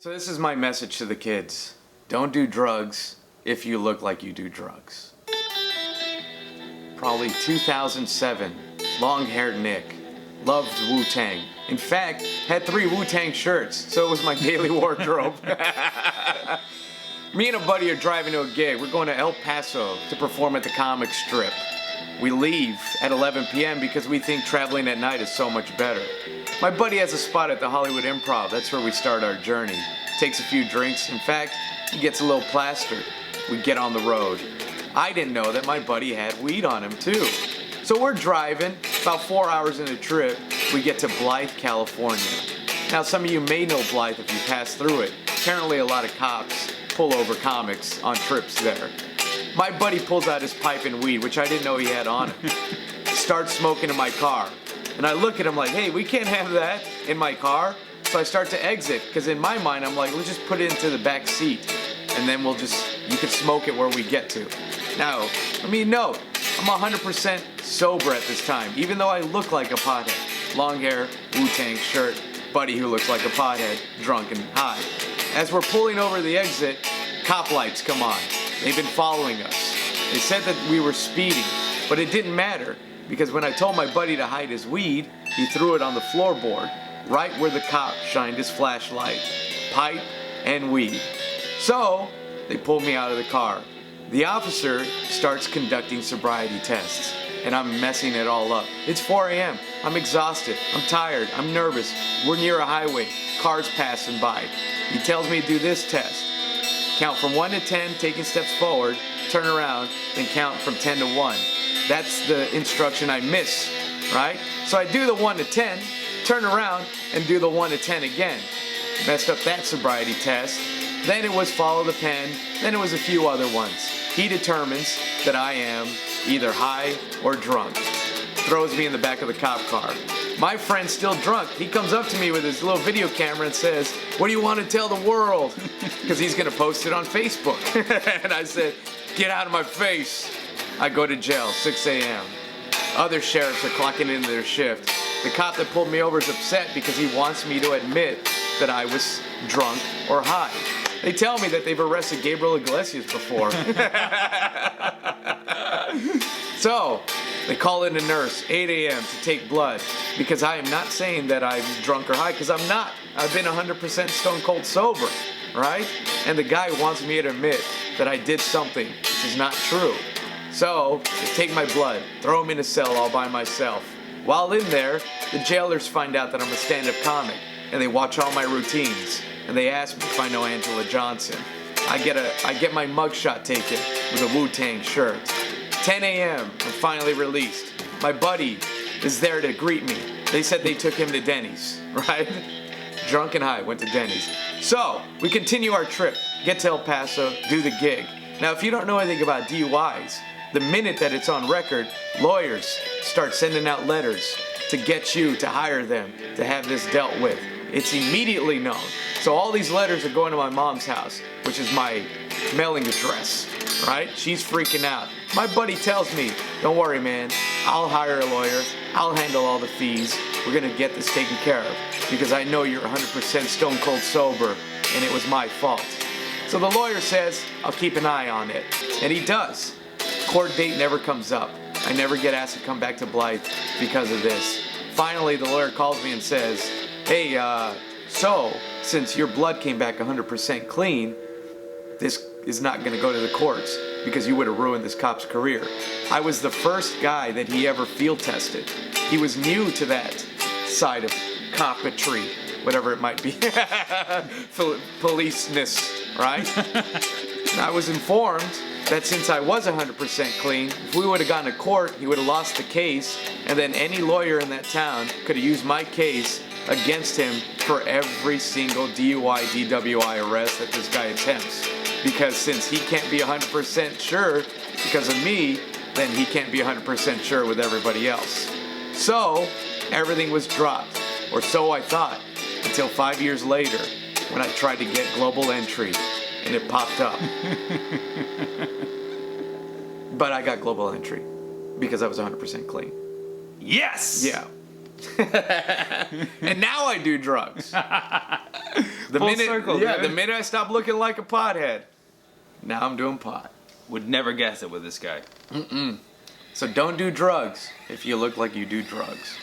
So this is my message to the kids. Don't do drugs if you look like you do drugs. Probably 2007, long-haired Nick. Loved Wu-Tang. In fact, had 3 Wu-Tang shirts, so it was my daily wardrobe. Me and a buddy are driving to a gig. We're going to El Paso to perform at the comic strip. We leave at 11 p.m. because we think traveling at night is so much better. My buddy has a spot at the Hollywood Improv. That's where we start our journey. Takes a few drinks. In fact, he gets a little plastered. We get on the road. I didn't know that my buddy had weed on him too. So we're driving. About 4 hours in the trip, we get to Blythe, California. Now some of you may know Blythe if you pass through it. Apparently a lot of cops pull over comics on trips there. My buddy pulls out his pipe and weed, which I didn't know he had on him. Starts smoking in my car. And I look at him like, hey, we can't have that in my car. So I start to exit, because in my mind, I'm like, let's just put it into the back seat. And then you can smoke it where we get to. Now, let me note, I'm 100% sober at this time, even though I look like a pothead. Long hair, Wu-Tang shirt, buddy who looks like a pothead, drunk and high. As we're pulling over the exit, cop lights come on. They've been following us. They said that we were speeding, but it didn't matter, because when I told my buddy to hide his weed, he threw it on the floorboard, right where the cop shined his flashlight. Pipe and weed. So, they pulled me out of the car. The officer starts conducting sobriety tests, and I'm messing it all up. It's 4 a.m. I'm exhausted. I'm tired. I'm nervous. We're near a highway. Cars passing by. He tells me to do this test. Count from 1 to 10, taking steps forward, turn around, then count from 10 to 1. That's the instruction I miss, right? So I do the 1 to 10, turn around, and do the 1 to 10 again. Messed up that sobriety test. Then it was follow the pen, then it was a few other ones. He determines that I am either high or drunk. Throws me in the back of the cop car. My friend's still drunk. He comes up to me with his little video camera and says, what do you want to tell the world? Because he's going to post it on Facebook. And I said, get out of my face. I go to jail, 6 a.m. Other sheriffs are clocking into their shift. The cop that pulled me over is upset because he wants me to admit that I was drunk or high. They tell me that they've arrested Gabriel Iglesias before. So, they call in a nurse, 8 a.m. to take blood, because I am not saying that I'm drunk or high, because I'm not. I've been 100% stone cold sober, right? And the guy wants me to admit that I did something which is not true. So, they take my blood, throw me in a cell all by myself. While in there, the jailers find out that I'm a stand-up comic, and they watch all my routines, and they ask me if I know Angela Johnson. I get my mugshot taken with a Wu-Tang shirt. 10 a.m., I'm finally released. My buddy is there to greet me. They said they took him to Denny's, right? Drunk and high, went to Denny's. So, we continue our trip, get to El Paso, do the gig. Now, if you don't know anything about DUIs, the minute that it's on record, lawyers start sending out letters to get you to hire them to have this dealt with. It's immediately known. So all these letters are going to my mom's house, which is my mailing address, right? She's freaking out. My buddy tells me, don't worry, man. I'll hire a lawyer. I'll handle all the fees. We're going to get this taken care of because I know you're 100% stone cold sober and it was my fault. So the lawyer says, I'll keep an eye on it. And he does. Court date never comes up. I never get asked to come back to Blythe because of this. Finally, the lawyer calls me and says, hey, so since your blood came back 100% clean, this is not going to go to the courts because you would have ruined this cop's career. I was the first guy that he ever field tested. He was new to that side of copetry, whatever it might be. Policeness, right? I was informed that since I was 100% clean, if we would have gone to court, he would have lost the case, and then any lawyer in that town could have used my case against him for every single DUI, DWI arrest that this guy attempts. Because since he can't be 100% sure because of me, then he can't be 100% sure with everybody else. So, everything was dropped, or so I thought, until 5 years later when I tried to get global entry and it popped up. But I got global entry because I was 100% clean. Yes! Yeah. And now I do drugs. The Full minute, circle, yeah, dude. the minute I stopped looking like a pothead, now I'm doing pot. Would never guess it with this guy. So don't do drugs if you look like you do drugs.